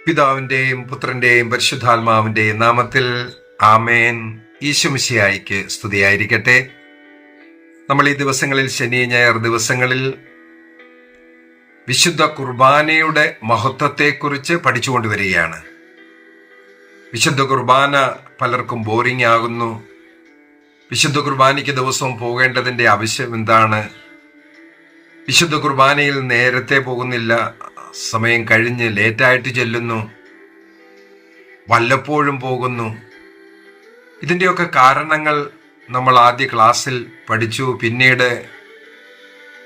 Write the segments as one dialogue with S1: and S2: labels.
S1: പിതാവിന്റെയും പുത്രന്റെയും പരിശുദ്ധാത്മാവിന്റെയും നാമത്തിൽ ആമേൻ. ഈശോ മിശിഹായിക്ക് സ്തുതിയായിരിക്കട്ടെ. നമ്മൾ ഈ ദിവസങ്ങളിൽ, ശനി ഞായർ ദിവസങ്ങളിൽ, വിശുദ്ധ കുർബാനയുടെ മഹത്വത്തെക്കുറിച്ച് പഠിച്ചുകൊണ്ടുവരികയാണ്. വിശുദ്ധ കുർബാന പലർക്കും ബോറിംഗ് ആകുന്നു. വിശുദ്ധ കുർബാനയ്ക്ക് ദിവസവും പോകേണ്ടതിൻ്റെ ആവശ്യം എന്താണ്? വിശുദ്ധ കുർബാനയിൽ നേരത്തെ പോകുന്നില്ല, സമയം കഴിഞ്ഞ് ലേറ്റായിട്ട് ചെല്ലുന്നു, വല്ലപ്പോഴും പോകുന്നു. ഇതിൻ്റെയൊക്കെ കാരണങ്ങൾ നമ്മൾ ആദ്യ ക്ലാസ്സിൽ പഠിച്ചു. പിന്നീട്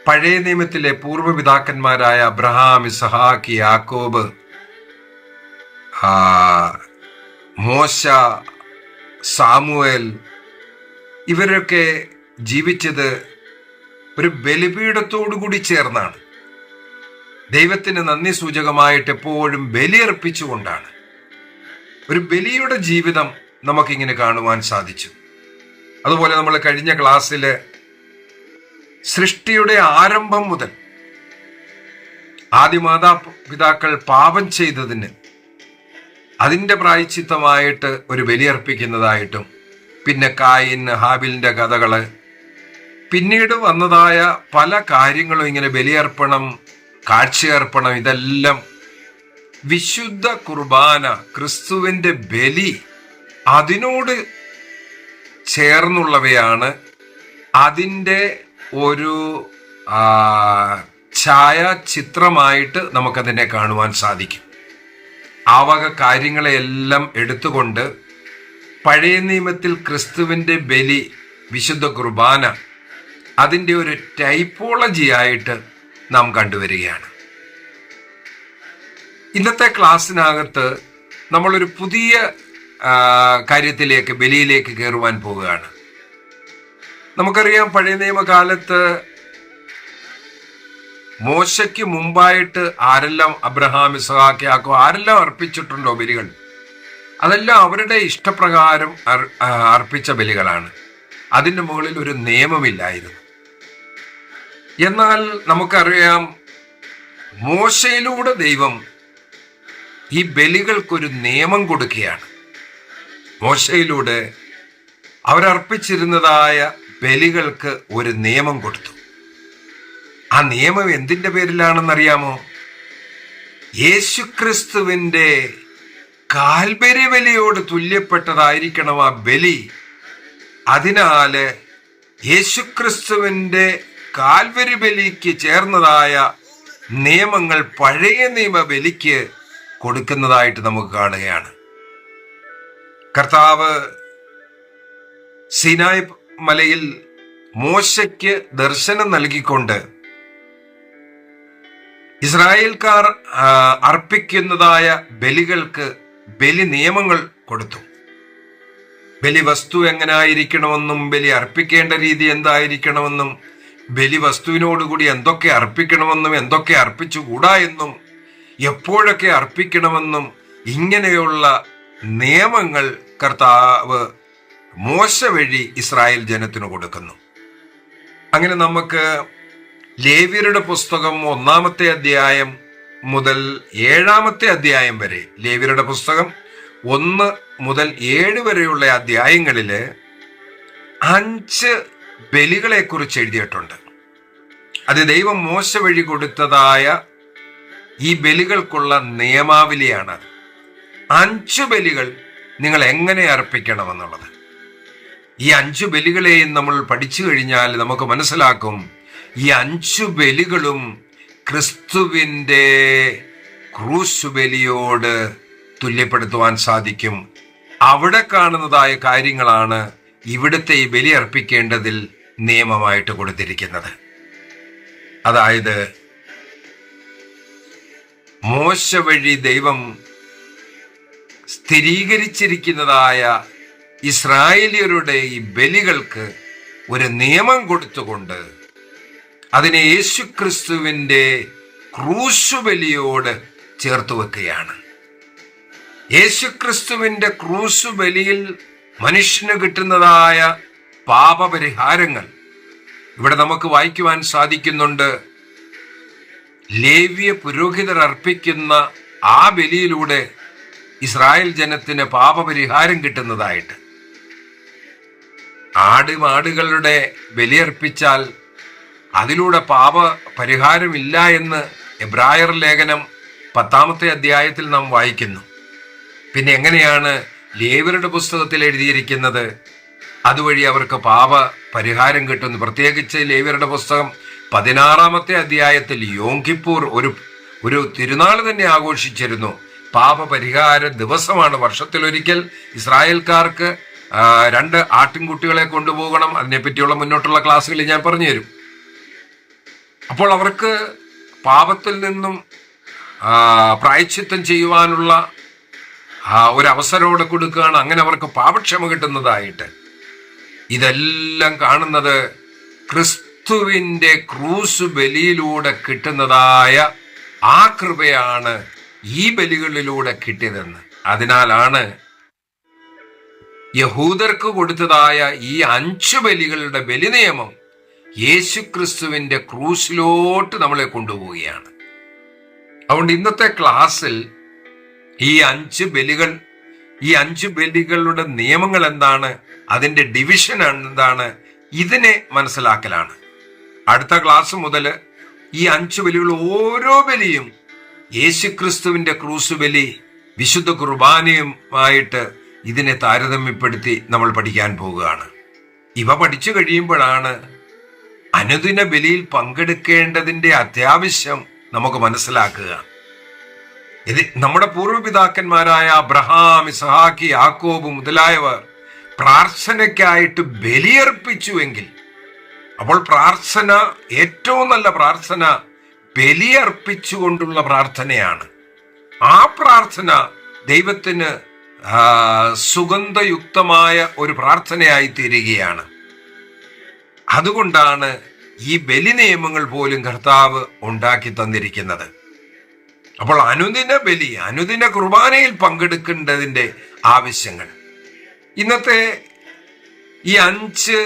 S1: പഴയ നിയമത്തിലെ പൂർവ്വപിതാക്കന്മാരായ അബ്രഹാം, ഇസഹാക്ക്, യാക്കോബ്, മോശ, സാമുവേൽ, ഇവരൊക്കെ ജീവിച്ചത് ഒരു ബലിപീഠത്തോടു കൂടി ചേർന്നാണ്. ദൈവത്തിന് നന്ദി സൂചകമായിട്ട് എപ്പോഴും ബലിയർപ്പിച്ചുകൊണ്ടാണ്. ഒരു ബലിയുടെ ജീവിതം നമുക്കിങ്ങനെ കാണുവാൻ സാധിച്ചു. അതുപോലെ നമ്മൾ കഴിഞ്ഞ ക്ലാസ്സിൽ സൃഷ്ടിയുടെ ആരംഭം മുതൽ ആദിമാതാപിതാക്കൾ പാപം ചെയ്തതിന് അതിൻ്റെ പ്രായശ്ചിത്തമായിട്ട് ഒരു ബലിയർപ്പിക്കുന്നതായിട്ടും, പിന്നെ കായിൻ ഹാബിലിൻ്റെ കഥകള്, പിന്നീട് വന്നതായ പല കാര്യങ്ങളും, ഇങ്ങനെ ബലിയർപ്പണം, കാഴ്ചയർപ്പണം, ഇതെല്ലാം വിശുദ്ധ കുർബാന, ക്രിസ്തുവിൻ്റെ ബലി, അതിനോട് ചേർന്നുള്ളവയാണ്. അതിൻ്റെ ഒരു ഛായാചിത്രമായിട്ട് നമുക്കതിനെ കാണുവാൻ സാധിക്കും. ആ വക കാര്യങ്ങളെയെല്ലാം എടുത്തുകൊണ്ട് പഴയ നിയമത്തിൽ ക്രിസ്തുവിൻ്റെ ബലി, വിശുദ്ധ കുർബാന, അതിൻ്റെ ഒരു ടൈപ്പോളജി ആയിട്ട് നാം കണ്ടുവരികയാണ്. ഇന്നത്തെ ക്ലാസ്സിനകത്ത് നമ്മളൊരു പുതിയ കാര്യത്തിലേക്ക്, ബലിയിലേക്ക് കയറുവാൻ പോവുകയാണ്. നമുക്കറിയാം, പഴയ നിയമകാലത്ത് മോശയ്ക്ക് മുമ്പായിട്ട് ആരെല്ലാം, അബ്രഹാം, ഇസഹാക്ക്, യാക്കോബ്, ആരെല്ലാം അർപ്പിച്ചിട്ടുണ്ടോ ബലികൾ, അതെല്ലാം അവരുടെ ഇഷ്ടപ്രകാരം അർപ്പിച്ച ബലികളാണ്. അതിൻ്റെ മുകളിൽ ഒരു നിയമമില്ലായിരുന്നു. എന്നാൽ നമുക്കറിയാം, മോശയിലൂടെ ദൈവം ഈ ബലികൾക്കൊരു നിയമം കൊടുക്കുകയാണ്. മോശയിലൂടെ അവരർപ്പിച്ചിരുന്നതായ ബലികൾക്ക് ഒരു നിയമം കൊടുത്തു. ആ നിയമം എന്തിൻ്റെ പേരിലാണെന്നറിയാമോ? യേശുക്രിസ്തുവിൻ്റെ കാൽവരി ബലിയോട് തുല്യപ്പെട്ടതായിരിക്കണം ആ ബലി. അതിനാല് യേശുക്രിസ്തുവിൻ്റെ കാൽവരി ബലിക്ക് ചേർന്നതായ നിയമങ്ങൾ പഴയ നിയമ ബലിക്ക് കൊടുക്കുന്നതായിട്ട് നമുക്ക് കാണുകയാണ്. കർത്താവ് സീനായ് മലയിൽ മോശയ്ക്ക് ദർശനം നൽകിക്കൊണ്ട് ഇസ്രായേൽക്കാർ അർപ്പിക്കുന്നതായ ബലികൾക്ക് ബലി നിയമങ്ങൾ കൊടുത്തു. ബലി വസ്തു എങ്ങനായിരിക്കണമെന്നും, ബലി അർപ്പിക്കേണ്ട രീതി എന്തായിരിക്കണമെന്നും, ബലി വസ്തുവിനോടുകൂടി എന്തൊക്കെ അർപ്പിക്കണമെന്നും എന്തൊക്കെ അർപ്പിച്ചുകൂടാ എന്നും, എപ്പോഴൊക്കെ അർപ്പിക്കണമെന്നും, ഇങ്ങനെയുള്ള നിയമങ്ങൾ കർത്താവ് മോശ വഴി ഇസ്രായേൽ ജനത്തിന് കൊടുക്കുന്നു. അങ്ങനെ നമുക്ക് ലേവ്യരുടെ പുസ്തകം 1-ാമത്തെ അധ്യായം മുതൽ 7-ാമത്തെ അധ്യായം വരെ, ലേവ്യരുടെ പുസ്തകം 1 മുതൽ 7 വരെയുള്ള അധ്യായങ്ങളിൽ 5 ബലികളെ കുറിച്ച് എഴുതിയിട്ടുണ്ട്. അത് ദൈവം മോശ വഴി കൊടുത്തതായ ഈ ബലികൾക്കുള്ള നിയമാവലിയാണ്. 5 ബലികൾ നിങ്ങൾ എങ്ങനെ അർപ്പിക്കണമെന്നുള്ളത്. ഈ 5 ബലികളെയും നമ്മൾ പഠിച്ചു കഴിഞ്ഞാൽ നമുക്ക് മനസ്സിലാക്കും, ഈ 5 ബലികളും ക്രിസ്തുവിൻ്റെ ക്രൂശ് ബലിയോട് തുല്യപ്പെടുത്തുവാൻ സാധിക്കും. അവിടെ കാണുന്നതായ കാര്യങ്ങളാണ് ഇവിടുത്തെ ഈ ബലി അർപ്പിക്കേണ്ടതിൽ നിയമമായിട്ട് കൊടുത്തിരിക്കുന്നത്. അതായത് മോശ വഴി ദൈവം സ്ഥിരീകരിച്ചിരിക്കുന്നതായ ഇസ്രായേലിയരുടെ ഈ ബലികൾക്ക് ഒരു നിയമം കൊടുത്തുകൊണ്ട് അതിനെ യേശുക്രിസ്തുവിൻ്റെ ക്രൂശ് ബലിയോട് ചേർത്ത് വെക്കുകയാണ്. യേശുക്രിസ്തുവിൻ്റെ ക്രൂശ് ബലിയിൽ മനുഷ്യന് കിട്ടുന്നതായ പാപപരിഹാരങ്ങൾ ഇവിടെ നമുക്ക് വായിക്കുവാൻ സാധിക്കുന്നുണ്ട്. ലേവ്യ പുരോഹിതർ അർപ്പിക്കുന്ന ആ ബലിയിലൂടെ ഇസ്രായേൽ ജനത്തിന് പാപപരിഹാരം കിട്ടുന്നതായിട്ട്. മാടുകളുടെ ബലിയർപ്പിച്ചാൽ അതിലൂടെ പാപ പരിഹാരമില്ല എന്ന് എബ്രായർ ലേഖനം 10-ാമത്തെ അധ്യായത്തിൽ നാം വായിക്കുന്നു. പിന്നെ എങ്ങനെയാണ് ലേവ്യരുടെ പുസ്തകത്തിൽ എഴുതിയിരിക്കുന്നത് അതുവഴി അവർക്ക് പാപ പരിഹാരം കിട്ടുന്നു? പ്രത്യേകിച്ച് ലേവ്യരുടെ പുസ്തകം 16-ാമത്തെ അധ്യായത്തിൽ യോം കിപ്പൂർ ഒരു തിരുനാൾ തന്നെ ആഘോഷിച്ചിരുന്നു. പാപപരിഹാര ദിവസമാണ്. വർഷത്തിലൊരിക്കൽ ഇസ്രായേൽക്കാർക്ക് 2 ആട്ടിൻകുട്ടികളെ കൊണ്ടുപോകണം. അതിനെപ്പറ്റിയുള്ള മുന്നോട്ടുള്ള ക്ലാസ്സുകളിൽ ഞാൻ പറഞ്ഞു തരും. അപ്പോൾ അവർക്ക് പാപത്തിൽ നിന്നും പ്രായശ്ചിത്തം ചെയ്യുവാനുള്ള ഒരു അവസരമോടെ കൊടുക്കുകയാണ്. അങ്ങനെ അവർക്ക് പാപക്ഷമ കിട്ടുന്നതായിട്ട്. ഇതെല്ലാം കാണുന്നത് ക്രിസ്തുവിന്റെ ക്രൂസ് ബലിയിലൂടെ കിട്ടുന്നതായ ആ കൃപയാണ് ഈ ബലികളിലൂടെ കിട്ടിയതെന്ന്. അതിനാലാണ് യഹൂദർക്ക് കൊടുത്തതായ ഈ 5 ബലികളുടെ ബലി നിയമം യേശുക്രിസ്തുവിന്റെ ക്രൂസിലോട്ട് നമ്മളെ കൊണ്ടുപോവുകയാണ്. അതുകൊണ്ട് ഇന്നത്തെ ക്ലാസ്സിൽ ഈ 5 ബലികളുടെ നിയമങ്ങൾ എന്താണ്, അതിന്റെ ഡിവിഷൻ എന്താണ്, ഇതിനെ മനസ്സിലാക്കലാണ്. അടുത്ത ക്ലാസ് മുതൽ ഈ 5 ബലികൾ ഓരോ ബലിയും യേശുക്രിസ്തുവിന്റെ ക്രൂസ് ബലി വിശുദ്ധ കുർബാനയുമായിട്ട് ഇതിനെ താരതമ്യപ്പെടുത്തി നമ്മൾ പഠിക്കാൻ പോവുകയാണ്. ഇവ പഠിച്ചു കഴിയുമ്പോഴാണ് അനുദിന ബലിയിൽ പങ്കെടുക്കേണ്ടതിന്റെ അത്യാവശ്യം നമുക്ക് മനസ്സിലാക്കുക. ഇത് നമ്മുടെ പൂർവ്വപിതാക്കന്മാരായ അബ്രഹാം, ഇസ്ഹാക്ക്, യാക്കോബ് മുതലായവർ പ്രാർത്ഥനയ്ക്കായിട്ട് ബലിയർപ്പിച്ചുവെങ്കിൽ, അപ്പോൾ പ്രാർത്ഥന, ഏറ്റവും നല്ല പ്രാർത്ഥന ബലിയർപ്പിച്ചുകൊണ്ടുള്ള പ്രാർത്ഥനയാണ്. ആ പ്രാർത്ഥന ദൈവത്തിന് സുഗന്ധയുക്തമായ ഒരു പ്രാർത്ഥനയായി തീരുകയാണ്. അതുകൊണ്ടാണ് ഈ ബലി നിയമങ്ങൾ പോലും കർത്താവ് ഉണ്ടാക്കി തന്നിരിക്കുന്നത്. അപ്പോൾ അനുദിന കുർബാനയിൽ പങ്കെടുക്കേണ്ടതിന്റെ ആവശ്യങ്ങൾ. ഇന്നത്തെ ഈ 5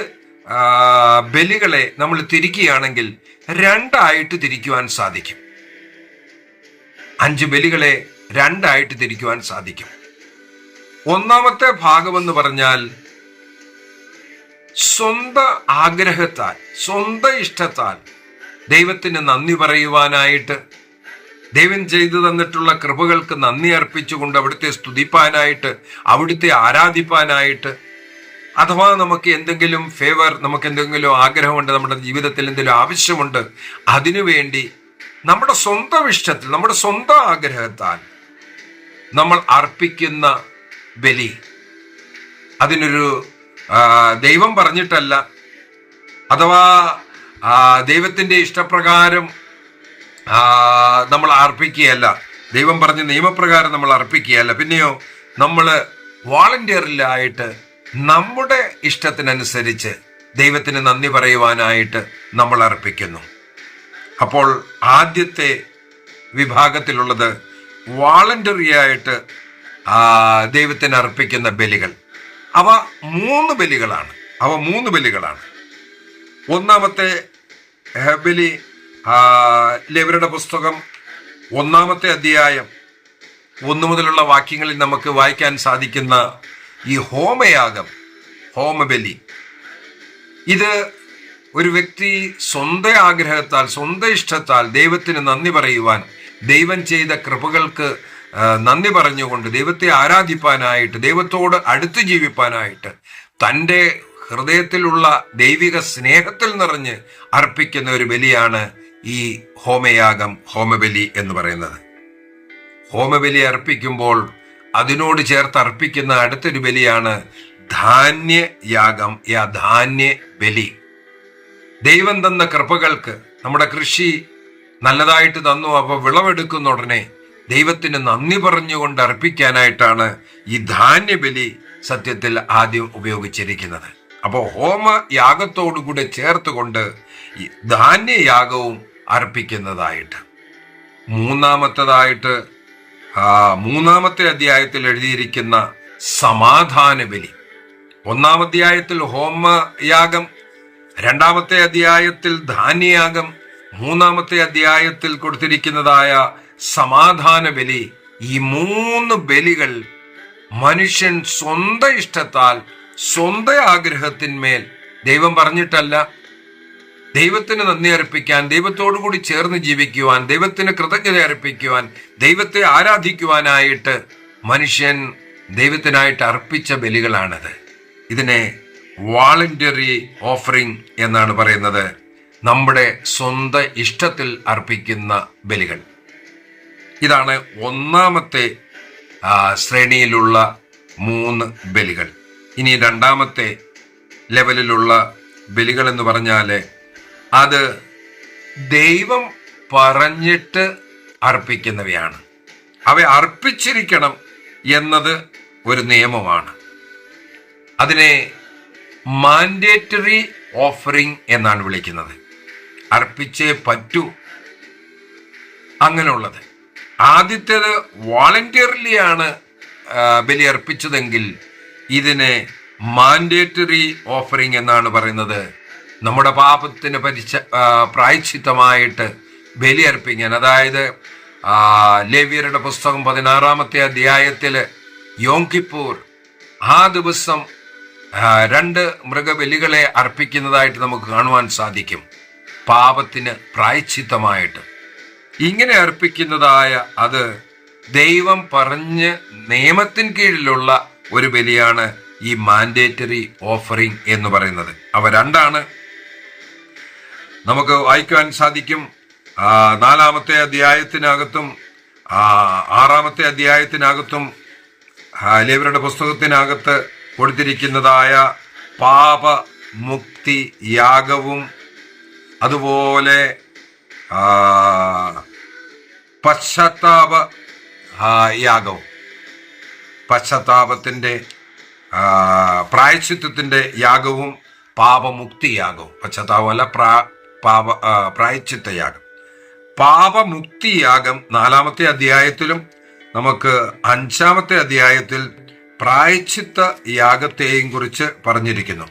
S1: ബലികളെ നമ്മൾ തിരിക്കുകയാണെങ്കിൽ 2 തിരിക്കുവാൻ സാധിക്കും. 5 ബലികളെ 2 തിരിക്കുവാൻ സാധിക്കും. ഒന്നാമത്തെ ഭാഗമെന്ന് പറഞ്ഞാൽ സ്വന്തം ആഗ്രഹത്താൽ, സ്വന്തം ഇഷ്ടത്താൽ ദൈവത്തിന് നന്ദി പറയുവാനായിട്ട്, ദൈവം ചെയ്തു തന്നിട്ടുള്ള കൃപകൾക്ക് നന്ദി അർപ്പിച്ചുകൊണ്ട് അവിടുത്തെ സ്തുതിപ്പാനായിട്ട്, അവിടുത്തെ ആരാധിപ്പാനായിട്ട്, അഥവാ നമുക്ക് എന്തെങ്കിലും നമുക്ക് എന്തെങ്കിലും ആഗ്രഹമുണ്ട്, നമ്മുടെ ജീവിതത്തിൽ എന്തെങ്കിലും ആവശ്യമുണ്ട്, അതിനുവേണ്ടി നമ്മുടെ സ്വന്തം ഇഷ്ടത്തിൽ, നമ്മുടെ സ്വന്തം ആഗ്രഹത്താൽ നമ്മൾ അർപ്പിക്കുന്ന ബലി, അതിനൊരു ദൈവം പറഞ്ഞിട്ടല്ല, അഥവാ ദൈവത്തിന്റെ ഇഷ്ടപ്രകാരം നമ്മൾ അർപ്പിക്കുകയല്ല, ദൈവം പറഞ്ഞ നിയമപ്രകാരം നമ്മൾ അർപ്പിക്കുകയല്ല, പിന്നെയോ നമ്മൾ വോളണ്ടിയറിലായിട്ട് നമ്മുടെ ഇഷ്ടത്തിനനുസരിച്ച് ദൈവത്തിന് നന്ദി പറയുവാനായിട്ട് നമ്മൾ അർപ്പിക്കുന്നു. അപ്പോൾ ആദ്യത്തെ വിഭാഗത്തിലുള്ളത് വോളണ്ടറി ആയിട്ട് ദൈവത്തിന് അർപ്പിക്കുന്ന ബലികൾ. അവ 3 ബലികളാണ്. ഒന്നാമത്തെ ബലി ലേവ്യരുടെ പുസ്തകം 1-ാമത്തെ അധ്യായം 1 മുതലുള്ള വാക്യങ്ങളിൽ നമുക്ക് വായിക്കാൻ സാധിക്കുന്ന ഈ ഹോമബലി, ഇത് ഒരു വ്യക്തി സ്വന്തം ആഗ്രഹത്താൽ, സ്വന്തം ഇഷ്ടത്താൽ ദൈവത്തിന് നന്ദി പറയുവാൻ, ദൈവം ചെയ്ത കൃപകൾക്ക് നന്ദി പറഞ്ഞുകൊണ്ട് ദൈവത്തെ ആരാധിപ്പാനായിട്ട്, ദൈവത്തോട് അടുത്ത് ജീവിപ്പാനായിട്ട്, തൻ്റെ ഹൃദയത്തിലുള്ള ദൈവിക സ്നേഹത്തിൽ നിറഞ്ഞ് അർപ്പിക്കുന്ന ഒരു ബലിയാണ് ഈ ഹോമബലി എന്ന് പറയുന്നത്. ഹോമബലി അർപ്പിക്കുമ്പോൾ അതിനോട് ചേർത്ത് അർപ്പിക്കുന്ന അടുത്തൊരു ബലിയാണ് ധാന്യയാഗം, ധാന്യ ബലി. ദൈവം തന്ന കൃപകൾക്ക്, നമ്മുടെ കൃഷി നല്ലതായിട്ട് തന്നു, അപ്പോൾ വിളവെടുക്കുന്ന ഉടനെ ദൈവത്തിന് നന്ദി പറഞ്ഞുകൊണ്ട് അർപ്പിക്കാനായിട്ടാണ് ഈ ധാന്യബലി സത്യത്തിൽ ആദ്യം ഉപയോഗിച്ചിരിക്കുന്നത്. അപ്പോൾ ഹോമയാഗത്തോടുകൂടെ ചേർത്തുകൊണ്ട് ഈ ധാന്യയാഗവും അർപ്പിക്കുന്നതായിട്ട്. മൂന്നാമത്തെ അധ്യായത്തിൽ എഴുതിയിരിക്കുന്ന സമാധാന ബലി. 1-ാം അധ്യായത്തിൽ ഹോമയാഗം, 2-ാമത്തെ അധ്യായത്തിൽ ധാന്യയാഗം, 3-ാമത്തെ അധ്യായത്തിൽ കൊടുത്തിരിക്കുന്നതായ സമാധാന ബലി ഈ 3 ബലികൾ മനുഷ്യൻ സ്വന്തം ഇഷ്ടത്താൽ, സ്വന്തം ആഗ്രഹത്തിന്മേൽ, ദൈവം പറഞ്ഞിട്ടല്ല, ദൈവത്തിന് നന്ദി അർപ്പിക്കാൻ, ദൈവത്തോടു കൂടി ചേർന്ന് ജീവിക്കുവാൻ, ദൈവത്തിന് കൃതജ്ഞത അർപ്പിക്കുവാൻ, ദൈവത്തെ ആരാധിക്കുവാനായിട്ട് മനുഷ്യൻ ദൈവത്തിനായിട്ട് അർപ്പിച്ച ബലികളാണത്. ഇതിനെ വാളണ്ടറി ഓഫറിംഗ് എന്നാണ് പറയുന്നത്. നമ്മുടെ സ്വന്തം ഇഷ്ടത്തിൽ അർപ്പിക്കുന്ന ബലികൾ. ഇതാണ് ഒന്നാമത്തെ ശ്രേണിയിലുള്ള 3 ബലികൾ. ഇനി രണ്ടാമത്തെ ലെവലിലുള്ള ബലികൾ എന്ന് പറഞ്ഞാൽ അത് ദൈവം പറഞ്ഞിട്ട് അർപ്പിക്കുന്നവയാണ്. അവ അർപ്പിച്ചിരിക്കണം എന്നത് ഒരു നിയമമാണ്. അതിനെ മാൻഡേറ്ററി ഓഫറിംഗ് എന്നാണ് വിളിക്കുന്നത്. അർപ്പിച്ചേ പറ്റൂ അങ്ങനെയുള്ളത്. ആദ്യത്തേത് വോളണ്ടിയർലി ആണ് ബലി അർപ്പിച്ചതെങ്കിൽ ഇതിനെ മാൻഡേറ്ററി ഓഫറിംഗ് എന്നാണ് പറയുന്നത്. നമ്മുടെ പാപത്തിന് പ്രായശ്ചിത്തമായിട്ട് ബലി അർപ്പിക്കാൻ, അതായത് ലേവ്യരുടെ പുസ്തകം 16-ാമത്തെ അധ്യായത്തിൽ യോം കിപ്പൂർ ആ ദിവസം 2 മൃഗബലികളെ അർപ്പിക്കുന്നതായിട്ട് നമുക്ക് കാണുവാൻ സാധിക്കും. പാപത്തിന് പ്രായശ്ചിത്തമായിട്ട് ഇങ്ങനെ അർപ്പിക്കുന്നതായ അത് ദൈവം പറഞ്ഞ് നിയമത്തിന് കീഴിലുള്ള ഒരു ബലിയാണ് ഈ മാൻഡേറ്ററി ഓഫറിംഗ് എന്ന് പറയുന്നത്. അവ 2 നമുക്ക് വായിക്കുവാൻ സാധിക്കും. 4-ാമത്തെ അധ്യായത്തിനകത്തും 6-ാമത്തെ അധ്യായത്തിനകത്തും ലേവ്യരുടെ പുസ്തകത്തിനകത്ത് കൊടുത്തിരിക്കുന്നതായ പാപമുക്തി യാഗവും അതുപോലെ പശ്ചാത്താപ യാഗവും, പശ്ചാത്താപത്തിൻ്റെ പ്രായശ്ചിത്തത്തിൻ്റെ യാഗവും പാപമുക്തി യാഗവും. പശ്ചാത്താപമല്ല, പ്രായശ്ചിത്ത യാഗം. പാപമുക്തി യാഗം 4-ാമത്തെ അധ്യായത്തിലും നമുക്ക് 5-ാമത്തെ അധ്യായത്തിൽ പ്രായശ്ചിത്ത യാഗത്തെയും കുറിച്ച് പറഞ്ഞിരിക്കുന്നു.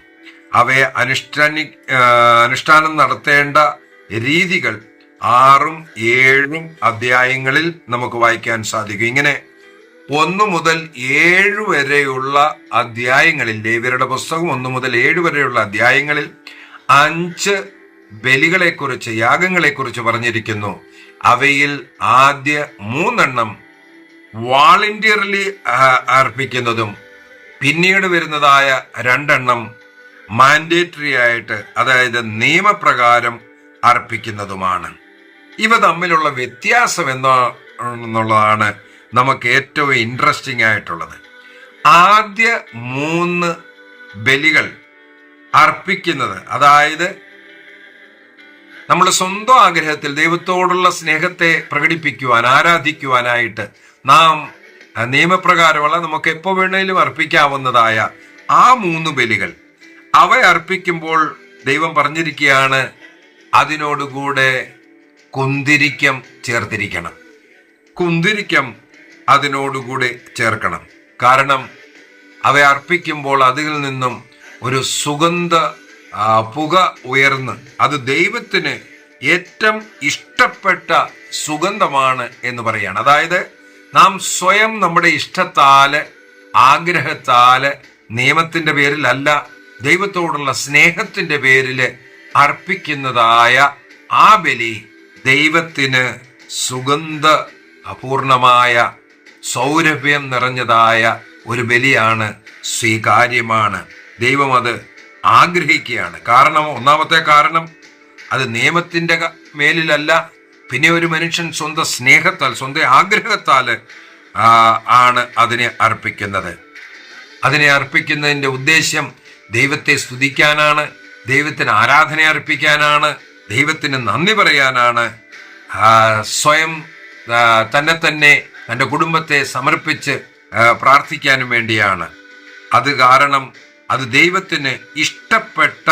S1: അവയെ അനുഷ്ഠാനം നടത്തേണ്ട രീതികൾ 6ഉം 7ഉം അധ്യായങ്ങളിൽ നമുക്ക് വായിക്കാൻ സാധിക്കും. ഇങ്ങനെ 1 മുതൽ 7 വരെയുള്ള അധ്യായങ്ങളിൽ, ലേവ്യരുടെ പുസ്തകം 1 മുതൽ 7 വരെയുള്ള അധ്യായങ്ങളിൽ 5 ബലികളെക്കുറിച്ച്, യാഗങ്ങളെക്കുറിച്ച് പറഞ്ഞിരിക്കുന്നു. അവയിൽ ആദ്യ 3 വാളണ്ടിയർലി അർപ്പിക്കുന്നതും പിന്നീട് വരുന്നതായ 2 മാൻഡേറ്ററി ആയിട്ട്, അതായത് നിയമപ്രകാരം അർപ്പിക്കുന്നതുമാണ്. ഇവ തമ്മിലുള്ള വ്യത്യാസം എന്നുള്ളതാണ് നമുക്ക് ഏറ്റവും ഇൻട്രസ്റ്റിംഗ് ആയിട്ടുള്ളത്. ആദ്യ 3 ബലികൾ അർപ്പിക്കുന്നത്, അതായത് നമ്മൾ സ്വന്തം ആഗ്രഹത്തിൽ ദൈവത്തോടുള്ള സ്നേഹത്തെ പ്രകടിപ്പിക്കുവാൻ, ആരാധിക്കുവാനായിട്ട് നാം നിയമപ്രകാരമുള്ള നമുക്ക് എപ്പോൾ വേണേലും അർപ്പിക്കാവുന്നതായ ആ 3 ബലികൾ, അവ അർപ്പിക്കുമ്പോൾ ദൈവം പറഞ്ഞിരിക്കുകയാണ് അതിനോടുകൂടെ കുന്തിരിക്കം ചേർത്തിരിക്കണം. കുന്തിരിക്കം അതിനോടുകൂടെ ചേർക്കണം. കാരണം അവ അർപ്പിക്കുമ്പോൾ അതിൽ നിന്നും ഒരു സുഗന്ധ പുക ഉയർന്ന് അത് ദൈവത്തിന് ഏറ്റവും ഇഷ്ടപ്പെട്ട സുഗന്ധമാണ് എന്ന് പറയാണ്. അതായത് നാം സ്വയം നമ്മുടെ ഇഷ്ടത്താല്, ആഗ്രഹത്താല്, നിയമത്തിന്റെ പേരിലല്ല, ദൈവത്തോടുള്ള സ്നേഹത്തിന്റെ പേരിൽ അർപ്പിക്കുന്നതായ ആ ബലി ദൈവത്തിന് സുഗന്ധ അപൂർണമായ സൗരഭ്യം നിറഞ്ഞതായ ഒരു ബലിയാണ്, സ്വീകാര്യമാണ്. ദൈവം അത് ആഗ്രഹിക്കുകയാണ്. കാരണം, ഒന്നാമത്തെ കാരണം അത് നിയമത്തിന്റെ മേലിലല്ല, പിന്നെ ഒരു മനുഷ്യൻ സ്വന്തം സ്നേഹത്താൽ, സ്വന്തം ആഗ്രഹത്താൽ ആണ് അതിനെ അർപ്പിക്കുന്നത്. അതിനെ അർപ്പിക്കുന്നതിൻ്റെ ഉദ്ദേശ്യം ദൈവത്തെ സ്തുതിക്കാനാണ്, ദൈവത്തിന് ആരാധന അർപ്പിക്കാനാണ്, ദൈവത്തിന് നന്ദി പറയാനാണ്, സ്വയം തന്നെ തൻ്റെ കുടുംബത്തെ സമർപ്പിച്ച് പ്രാർത്ഥിക്കാനും വേണ്ടിയാണ്. അത് കാരണം അത് ദൈവത്തിന് ഇഷ്ടപ്പെട്ട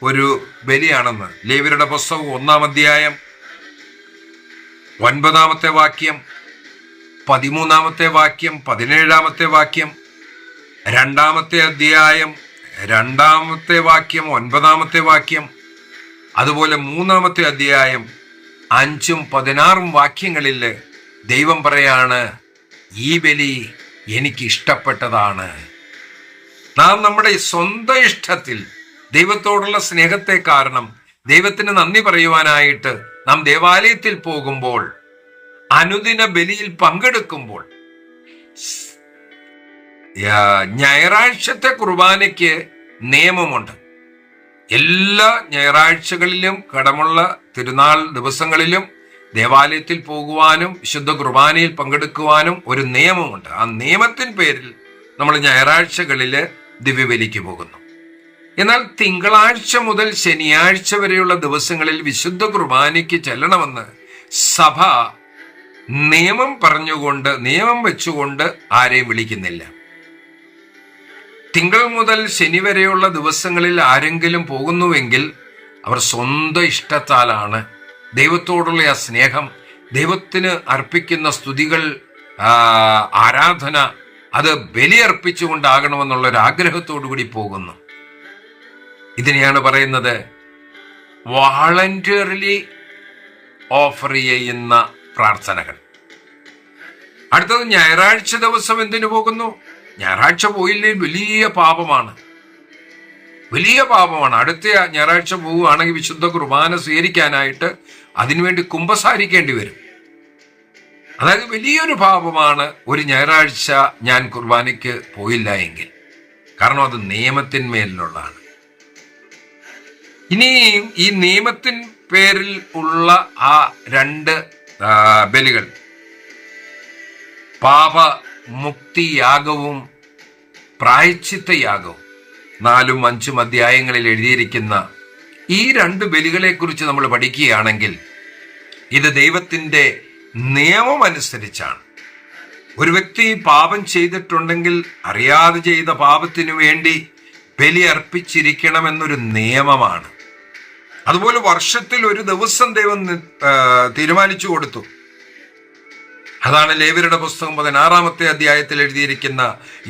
S1: ഒരു ബലിയാണെന്ന് ലേവ്യരുടെ പുസ്തകം 1-ാം അധ്യായം 9-ാമത്തെ വാക്യം, 13-ാമത്തെ വാക്യം, 17-ാമത്തെ വാക്യം, 2-ാമത്തെ അധ്യായം 2-ാമത്തെ വാക്യം, 9-ാമത്തെ വാക്യം, അതുപോലെ 3-ാമത്തെ അധ്യായം 5ഉം 16ഉം വാക്യങ്ങളിൽ ദൈവം പറയാണ്, ഈ ബലി എനിക്ക് ഇഷ്ടപ്പെട്ടതാണ്. നാം നമ്മുടെ സ്വന്തം ഇഷ്ടത്തിൽ ദൈവത്തോടുള്ള സ്നേഹത്തെ കാരണം ദൈവത്തിന് നന്ദി പറയുവാനായിട്ട് നാം ദേവാലയത്തിൽ പോകുമ്പോൾ, അനുദിന ബലിയിൽ പങ്കെടുക്കുമ്പോൾ, ഞായറാഴ്ചത്തെ കുർബാനയ്ക്ക് നിയമമുണ്ട്. എല്ലാ ഞായറാഴ്ചകളിലും കടമുള്ള തിരുനാൾ ദിവസങ്ങളിലും ദേവാലയത്തിൽ പോകുവാനും വിശുദ്ധ കുർബാനയിൽ പങ്കെടുക്കുവാനും ഒരു നിയമമുണ്ട്. ആ നിയമത്തിൻ പേരിൽ നമ്മൾ ഞായറാഴ്ചകളിൽ ദിവ്യബലിക്ക് പോകുന്നു. എന്നാൽ തിങ്കളാഴ്ച മുതൽ ശനിയാഴ്ച വരെയുള്ള ദിവസങ്ങളിൽ വിശുദ്ധ കുർബാനയ്ക്ക് ചെല്ലണമെന്ന് സഭ നിയമം വെച്ചുകൊണ്ട് ആരെയും വിളിക്കുന്നില്ല. തിങ്കൾ മുതൽ ശനി വരെയുള്ള ദിവസങ്ങളിൽ ആരെങ്കിലും പോകുന്നുവെങ്കിൽ അവർ സ്വന്തം ഇഷ്ടത്താലാണ്. ദൈവത്തോടുള്ള ആ സ്നേഹം, ദൈവത്തിന് അർപ്പിക്കുന്ന സ്തുതികൾ, ആരാധന, അത് ബലിയർപ്പിച്ചുകൊണ്ടാകണമെന്നുള്ള ഒരു ആഗ്രഹത്തോടു കൂടി പോകുന്നു. ഇതിനെയാണ് പറയുന്നത് വാളണ്ടിയർലി ഓഫർ ചെയ്യുന്ന പ്രാർത്ഥനകൾ. അടുത്തത് ഞായറാഴ്ച ദിവസം എന്തിനു പോകുന്നു? ഞായറാഴ്ച പോയില്ലേ വലിയ പാപമാണ്. അടുത്ത ഞായറാഴ്ച പോവുകയാണെങ്കിൽ വിശുദ്ധ കുർബാന സ്വീകരിക്കാനായിട്ട് അതിനുവേണ്ടി കുമ്പസാരിക്കേണ്ടി വരും. അതായത് വലിയൊരു പാപമാണ് ഒരു ഞായറാഴ്ച ഞാൻ കുർബാനയ്ക്ക് പോയില്ല എങ്കിൽ. കാരണം അത് നിയമത്തിന്മേലുള്ളതാണ്. ഇനി ഈ നിയമത്തിൻ പേരിൽ ഉള്ള ആ രണ്ട് ബലികൾ, പാപമുക്തിയാഗവും പ്രായശ്ചിത്ത യാഗവും, 4ഉം 5ഉം അധ്യായങ്ങളിൽ എഴുതിയിരിക്കുന്ന ഈ രണ്ട് ബലികളെ കുറിച്ച് നമ്മൾ പഠിക്കുകയാണെങ്കിൽ ഇത് ദൈവത്തിൻ്റെ നിയമം അനുസരിച്ചാണ്. ഒരു വ്യക്തി പാപം ചെയ്തിട്ടുണ്ടെങ്കിൽ അറിയാതെ ചെയ്ത പാപത്തിനു വേണ്ടി ബലി അർപ്പിച്ചിരിക്കണമെന്നൊരു നിയമമാണ്. അതുപോലെ വർഷത്തിൽ ഒരു ദിവസം ദൈവം തീരുമാനിച്ചു കൊടുത്തു. അതാണ് ലേവ്യരുടെ പുസ്തകം 16-ാമത്തെ അധ്യായത്തിൽ എഴുതിയിരിക്കുന്ന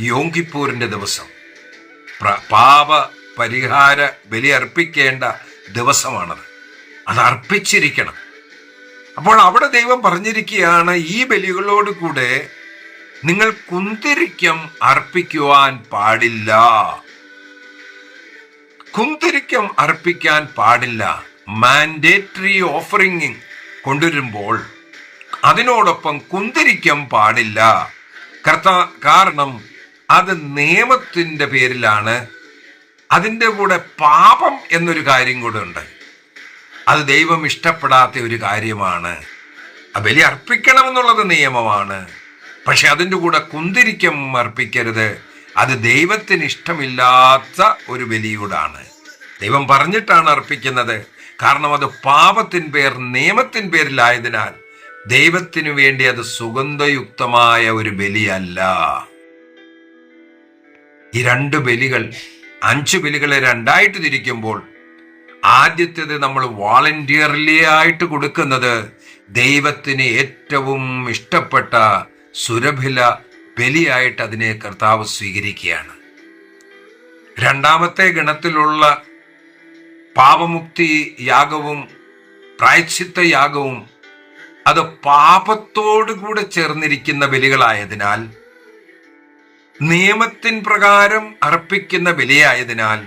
S1: യോം കിപ്പൂരിന്റെ ദിവസം. പാപ പരിഹാര ബലി അർപ്പിക്കേണ്ട ദിവസമാണത്. അത് അർപ്പിച്ചിരിക്കണം. അപ്പോൾ അവിടെ ദൈവം പറഞ്ഞിരിക്കുകയാണ്, ഈ ബലികളോട് കൂടെ നിങ്ങൾ കുന്തിരിക്കം അർപ്പിക്കുവാൻ പാടില്ല. കുന്തിരിക്കം അർപ്പിക്കാൻ പാടില്ല. മാൻഡേറ്ററി ഓഫറിംഗ് കൊണ്ടുവരുമ്പോൾ അതിനോടൊപ്പം കുന്തിരിക്കം പാടില്ല. കാരണം അത് നിയമത്തിന്റെ പേരിലാണ്. അതിൻ്റെ കൂടെ പാപം എന്നൊരു കാര്യം കൂടെ ഉണ്ട്. അത് ദൈവം ഇഷ്ടപ്പെടാത്ത ഒരു കാര്യമാണ്. ബലി അർപ്പിക്കണമെന്നുള്ളത് നിയമമാണ്. പക്ഷെ അതിൻ്റെ കൂടെ കുന്തിരിക്കം അർപ്പിക്കരുത്. അത് ദൈവത്തിന് ഇഷ്ടമില്ലാത്ത ഒരു ബലിയോടാണ്. ദൈവം പറഞ്ഞിട്ടാണ് അർപ്പിക്കുന്നത്. കാരണം അത് നിയമത്തിൻ പേരിലായതിനാൽ ദൈവത്തിനു വേണ്ടി അത് സുഗന്ധയുക്തമായ ഒരു ബലിയല്ല. ഈ രണ്ട് ബലികൾ, 5 ബലികളെ രണ്ടായിട്ട് തിരിക്കുമ്പോൾ ആദ്യത്തേത് നമ്മൾ വാളണ്ടിയർലി ആയിട്ട് കൊടുക്കുന്നത് ദൈവത്തിന് ഏറ്റവും ഇഷ്ടപ്പെട്ട സുരഭില ബലിയായിട്ട് അതിനെ കർത്താവ് സ്വീകരിക്കുകയാണ്. രണ്ടാമത്തെ ഗണത്തിലുള്ള പാപമുക്തി യാഗവും പ്രായശ്ചിത്ത യാഗവും അത് പാപത്തോടു കൂടെ ചേർന്നിരിക്കുന്ന ബലികളായതിനാൽ, നിയമത്തിൻ പ്രകാരം അർപ്പിക്കുന്ന ബലിയായതിനാൽ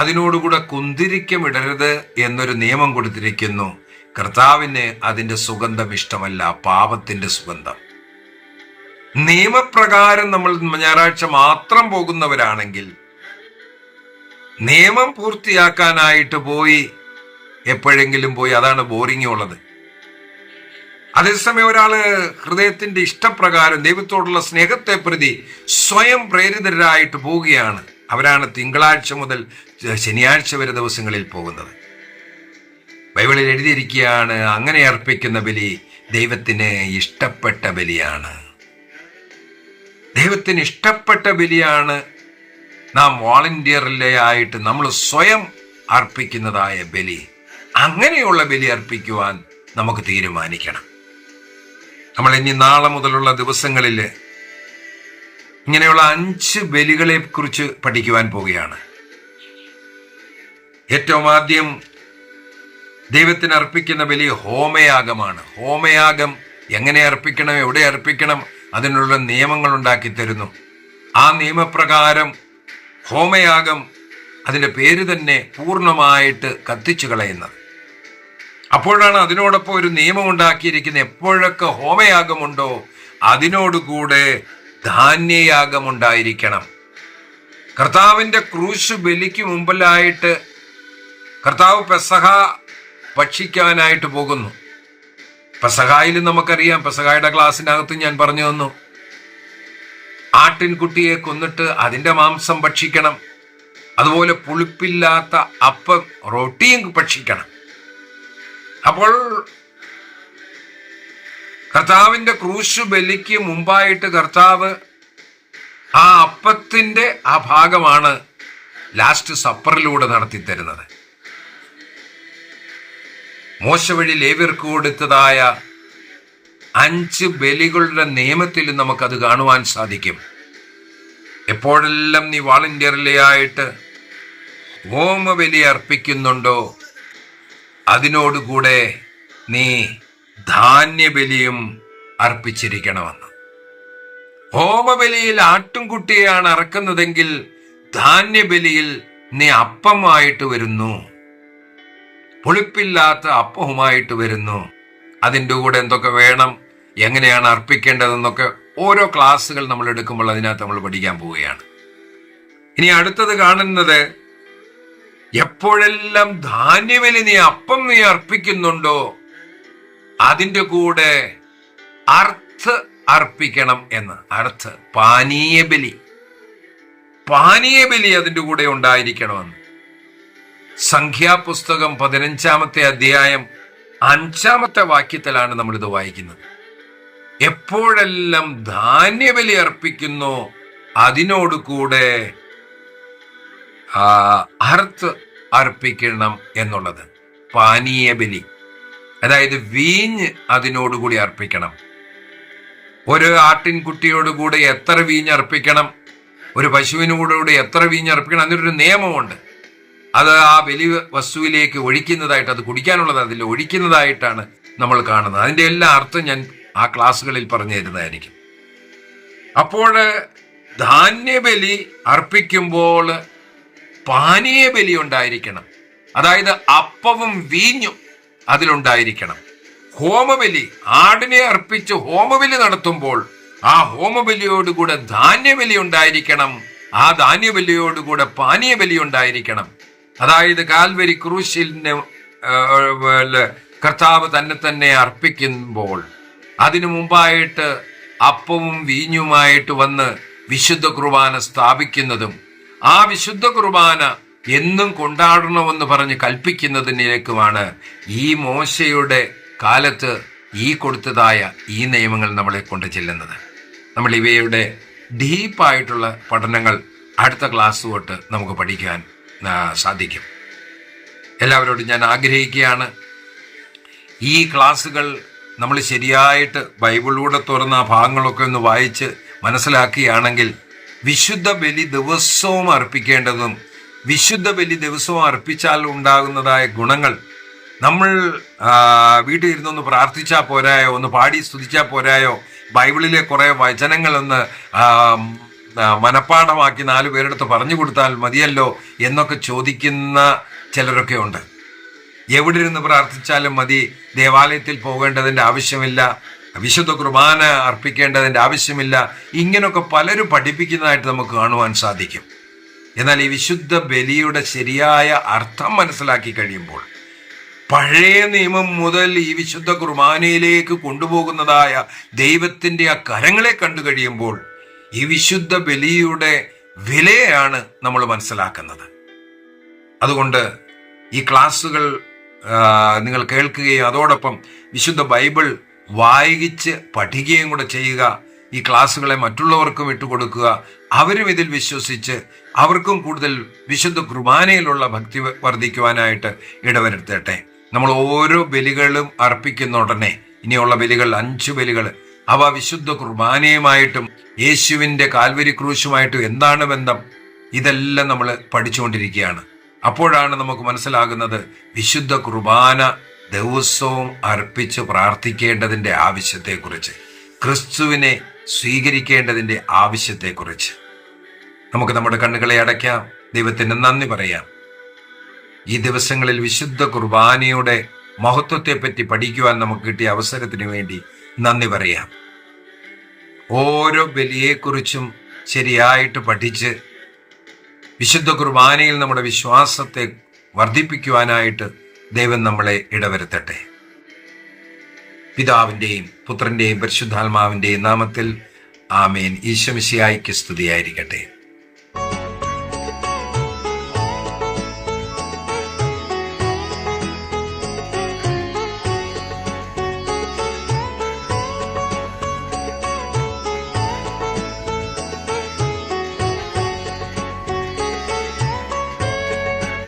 S1: അതിനോടുകൂടെ കുന്തിരിക്കം ഇടരുത് എന്നൊരു നിയമം കൊടുത്തിരിക്കുന്നു. കർത്താവിന് അതിൻ്റെ സുഗന്ധം ഇഷ്ടമല്ല, പാപത്തിന്റെ സുഗന്ധം. നിയമപ്രകാരം നമ്മൾ ഞായറാഴ്ച മാത്രം പോകുന്നവരാണെങ്കിൽ നിയമം പൂർത്തിയാക്കാനായിട്ട് എപ്പോഴെങ്കിലും പോയി അതാണ് ബോറിംഗ് ഉള്ളത്. അതേസമയം ഒരാള് ഹൃദയത്തിന്റെ ഇഷ്ടപ്രകാരം ദൈവത്തോടുള്ള സ്നേഹത്തെ പ്രതി സ്വയം പ്രേരിതരായിട്ട് പോവുകയാണ്. അവരാണ് തിങ്കളാഴ്ച മുതൽ ശനിയാഴ്ച വരെ ദിവസങ്ങളിൽ പോകുന്നത്. ബൈബിളിൽ എഴുതിയിരിക്കുകയാണ്, അങ്ങനെ അർപ്പിക്കുന്ന ബലി ദൈവത്തിന് ഇഷ്ടപ്പെട്ട ബലിയാണ്. ദൈവത്തിന് ഇഷ്ടപ്പെട്ട ബലിയാണ് നാം വോളണ്ടിയറിലായിട്ട് നമ്മൾ സ്വയം അർപ്പിക്കുന്നതായ ബലി. അങ്ങനെയുള്ള ബലി അർപ്പിക്കുവാൻ നമുക്ക് തീരുമാനിക്കണം. നമ്മൾ ഇനി നാളെ മുതലുള്ള ദിവസങ്ങളിൽ ഇങ്ങനെയുള്ള 5 ബലികളെ കുറിച്ച് പഠിക്കുവാൻ പോവുകയാണ്. ഏറ്റവും ആദ്യം ദൈവത്തിന് അർപ്പിക്കുന്ന ബലി ഹോമയാഗമാണ്. ഹോമയാഗം എങ്ങനെ അർപ്പിക്കണം, എവിടെ അർപ്പിക്കണം, അതിനുള്ള നിയമങ്ങൾ ഉണ്ടാക്കി തരുന്നു. ആ നിയമപ്രകാരം ഹോമയാഗം, അതിൻ്റെ പേര് തന്നെ, പൂർണ്ണമായിട്ട് കത്തിച്ചു കളയുന്നത്. അപ്പോഴാണ് അതിനോടൊപ്പം ഒരു നിയമം ഉണ്ടാക്കിയിരിക്കുന്നത്. എപ്പോഴൊക്കെ ഹോമയാഗമുണ്ടോ അതിനോടുകൂടെ ധാന്യയാഗമുണ്ടായിരിക്കണം. കർത്താവിൻ്റെ ക്രൂശ് ബലിക്ക് മുമ്പിലായിട്ട് കർത്താവ് പെസഹ ഭക്ഷിക്കാനായിട്ട് പോകുന്നു. പെസഹായിൽ നമുക്കറിയാം, പെസഹായുടെ ക്ലാസ്സിനകത്ത് ഞാൻ പറഞ്ഞു തന്നു, ആട്ടിൻകുട്ടിയെ കൊന്നിട്ട് അതിൻ്റെ മാംസം ഭക്ഷിക്കണം. അതുപോലെ പുളിപ്പില്ലാത്ത അപ്പം, റൊട്ടിയും ഭക്ഷിക്കണം. അപ്പോൾ കർത്താവിൻ്റെ ക്രൂശ് ബലിക്ക് മുമ്പായിട്ട് കർത്താവ് ആ അപ്പത്തിൻ്റെ ആ ഭാഗമാണ് ലാസ്റ്റ് സപ്പറിലൂടെ നടത്തി തരുന്നത്. മോശ വഴി ലേവ്യർക്ക് കൊടുത്തതായ 5 ബലികളുടെ നിയമത്തിൽ നമുക്കത് കാണുവാൻ സാധിക്കും. എപ്പോഴെല്ലാം നീ വാളണ്ടിയറിലായിട്ട് ഹോമബലി അർപ്പിക്കുന്നുണ്ടോ അതിനോടുകൂടെ നീ ധാന്യബലിയും അർപ്പിച്ചിരിക്കണമെന്ന്. ഹോമബലിയിൽ ആട്ടുംകുട്ടിയെയാണ് അറക്കുന്നതെങ്കിൽ ധാന്യബലിയിൽ നീ അപ്പമായിട്ട് വരുന്നു, പുളിപ്പില്ലാത്ത അപ്പവുമായിട്ട് വരുന്നു. അതിൻ്റെ കൂടെ എന്തൊക്കെ വേണം, എങ്ങനെയാണ് അർപ്പിക്കേണ്ടതെന്നൊക്കെ ഓരോ ക്ലാസ്സുകൾ നമ്മൾ എടുക്കുമ്പോൾ അതിനകത്ത് നമ്മൾ പഠിക്കാൻ പോവുകയാണ്. ഇനി അടുത്തത് കാണുന്നത്, എപ്പോഴെല്ലാം ധാന്യബലി നീ അപ്പം നീ അർപ്പിക്കുന്നുണ്ടോ അതിൻ്റെ കൂടെ അർത്ഥ അർപ്പിക്കണം എന്ന്. അർത്ഥ പാനീയബലി അതിൻ്റെ കൂടെ ഉണ്ടായിരിക്കണമെന്ന്. സംഖ്യാപുസ്തകം 15-ാമത്തെ അധ്യായം 5-ാമത്തെ വാക്യത്തിലാണ് നമ്മളിത് വായിക്കുന്നത്. എപ്പോഴെല്ലാം ധാന്യബലി അർപ്പിക്കുന്നു അതിനോട് കൂടെ അർത്ഥ അർപ്പിക്കണം എന്നുള്ളത്. പാനീയബലി, അതായത് വീഞ്ഞ് അതിനോടുകൂടി അർപ്പിക്കണം. ഒരു ആട്ടിൻകുട്ടിയോടുകൂടെ എത്ര വീഞ്ഞ് അർപ്പിക്കണം, ഒരു പശുവിനോടുകൂടി എത്ര വീഞ്ഞ് അർപ്പിക്കണം, അതിനൊരു നിയമമുണ്ട്. അത് ആ ബലി വസ്തുവിലേക്ക് ഒഴിക്കുന്നതായിട്ട്, അത് കുടിക്കാനുള്ളത് അതിൽ ഒഴിക്കുന്നതായിട്ടാണ് നമ്മൾ കാണുന്നത്. അതിൻ്റെ എല്ലാ അർത്ഥം ഞാൻ ആ ക്ലാസ്സുകളിൽ പറഞ്ഞു തരുന്നതായിരിക്കും. അപ്പോൾ ധാന്യബലി അർപ്പിക്കുമ്പോൾ പാനീയബലി ഉണ്ടായിരിക്കണം, അതായത് അപ്പവും വീഞ്ഞും അതിലുണ്ടായിരിക്കണം. ഹോമബലി, ആടിനെ അർപ്പിച്ച് ഹോമബലി നടത്തുമ്പോൾ ആ ഹോമബലിയോടുകൂടെ ധാന്യബലി ഉണ്ടായിരിക്കണം, ആ ധാന്യബലിയോടുകൂടെ പാനീയബലി ഉണ്ടായിരിക്കണം. അതായത് കാൽവരി ക്രൂശിലിന് കർത്താവ് തന്നെ അർപ്പിക്കുമ്പോൾ അതിനു മുമ്പായിട്ട് അപ്പവും വീഞ്ഞുമായിട്ട് വന്ന് വിശുദ്ധ കുർബാന സ്ഥാപിക്കുന്നതും ആ വിശുദ്ധ കുർബാന എന്നും കൊണ്ടാടണമെന്ന് പറഞ്ഞ് കൽപ്പിക്കുന്നതിലേക്കുമാണ് ഈ മോശയുടെ കാലത്ത് ഈ കൊടുത്തതായ ഈ നിയമങ്ങൾ നമ്മളെ കൊണ്ട് ചെല്ലുന്നത്. നമ്മൾ ഇവയുടെ ഡീപ്പായിട്ടുള്ള പഠനങ്ങൾ അടുത്ത ക്ലാസ് തൊട്ട് നമുക്ക് പഠിക്കാൻ സാധിക്കും. എല്ലാവരോടും ഞാൻ ആഗ്രഹിക്കുകയാണ്, ഈ ക്ലാസ്സുകൾ നമ്മൾ ശരിയായിട്ട് ബൈബിളിലൂടെ തുറന്ന ഭാഗങ്ങളൊക്കെ ഒന്ന് വായിച്ച് മനസ്സിലാക്കുകയാണെങ്കിൽ വിശുദ്ധ ബലി ദിവസവും അർപ്പിക്കേണ്ടതും വിശുദ്ധ ബലി ദിവസവും അർപ്പിച്ചാൽ ഉണ്ടാകുന്നതായ ഗുണങ്ങൾ നമ്മൾ വീട്ടിൽ ഇരുന്നൊന്ന് പ്രാർത്ഥിച്ചാൽ പോരായോ, ഒന്ന് പാടി സ്തുതിച്ചാൽ പോരായോ, ബൈബിളിലെ കുറേ വചനങ്ങളൊന്ന് മനപ്പാഠമാക്കി 4 പേരെടുത്ത് പറഞ്ഞു കൊടുത്താൽ മതിയല്ലോ എന്നൊക്കെ ചോദിക്കുന്ന ചിലരൊക്കെ ഉണ്ട്. എവിടെ ഇരുന്ന് പ്രാർത്ഥിച്ചാലും മതി, ദേവാലയത്തിൽ പോകേണ്ടതിൻ്റെ ആവശ്യമില്ല, വിശുദ്ധ കുർബാന അർപ്പിക്കേണ്ടതിൻ്റെ ആവശ്യമില്ല, ഇങ്ങനെയൊക്കെ പലരും പഠിപ്പിക്കുന്നതായിട്ട് നമുക്ക് കാണുവാൻ സാധിക്കും. എന്നാൽ ഈ വിശുദ്ധ ബലിയുടെ ശരിയായ അർത്ഥം മനസ്സിലാക്കി കഴിയുമ്പോൾ, പഴയ നിയമം മുതൽ ഈ വിശുദ്ധ കുർബാനയിലേക്ക് കൊണ്ടുപോകുന്നതായ ദൈവത്തിൻ്റെ ആ കരങ്ങളെ കണ്ടു കഴിയുമ്പോൾ ഈ വിശുദ്ധ ബലിയുടെ വിലയാണ് നമ്മൾ മനസ്സിലാക്കുന്നത്. അതുകൊണ്ട് ഈ ക്ലാസ്സുകൾ നിങ്ങൾ കേൾക്കുകയും അതോടൊപ്പം വിശുദ്ധ ബൈബിൾ വായിച്ച് പഠിക്കുകയും കൂടെ ചെയ്യുക. ഈ ക്ലാസ്സുകളെ മറ്റുള്ളവർക്കും ഇട്ടുകൊടുക്കുക. അവരും ഇതിൽ വിശ്വസിച്ച് അവർക്കും കൂടുതൽ വിശുദ്ധ കുർബാനയിലുള്ള ഭക്തി വർദ്ധിക്കുവാനായിട്ട് ഇടവരുത്തട്ടെ. നമ്മൾ ഓരോ ബലികളും അർപ്പിക്കുന്ന ഉടനെ ഇനിയുള്ള ബലികൾ 5 ബലികൾ അവ വിശുദ്ധ കുർബാനയുമായിട്ടും യേശുവിൻ്റെ കാൽവരി ക്രൂശുമായിട്ടും എന്താണ് ബന്ധം, ഇതെല്ലാം നമ്മൾ പഠിച്ചുകൊണ്ടിരിക്കുകയാണ്. അപ്പോഴാണ് നമുക്ക് മനസ്സിലാകുന്നത് വിശുദ്ധ കുർബാന ദിവസവും അർപ്പിച്ച് പ്രാർത്ഥിക്കേണ്ടതിൻ്റെ ആവശ്യത്തെക്കുറിച്ച്. ക്രിസ്തുവിനെ സ്വീകരിക്കേണ്ടതിൻ്റെ ആവശ്യത്തെക്കുറിച്ച്. നമുക്ക് നമ്മുടെ കണ്ണുകളെ അടയ്ക്കാം, ദൈവത്തിന് നന്ദി പറയാം. ഈ ദിവസങ്ങളിൽ വിശുദ്ധ കുർബാനയുടെ മഹത്വത്തെപ്പറ്റി പഠിക്കുവാൻ നമുക്ക് കിട്ടിയ അവസരത്തിന് വേണ്ടി നന്ദി പറയാം. ഓരോ ബലിയെക്കുറിച്ചും ശരിയായിട്ട് പഠിച്ച് വിശുദ്ധ കുർബാനയിൽ നമ്മുടെ വിശ്വാസത്തെ വർദ്ധിപ്പിക്കുവാനായിട്ട് ദൈവം നമ്മളെ ഇടവരുത്തട്ടെ. പിതാവിൻ്റെയും പുത്രൻ്റെയും പരിശുദ്ധാത്മാവിൻ്റെയും നാമത്തിൽ ആമേൻ. ഈശോ മിശിഹായ്ക്ക് സ്തുതിയായിരിക്കട്ടെ.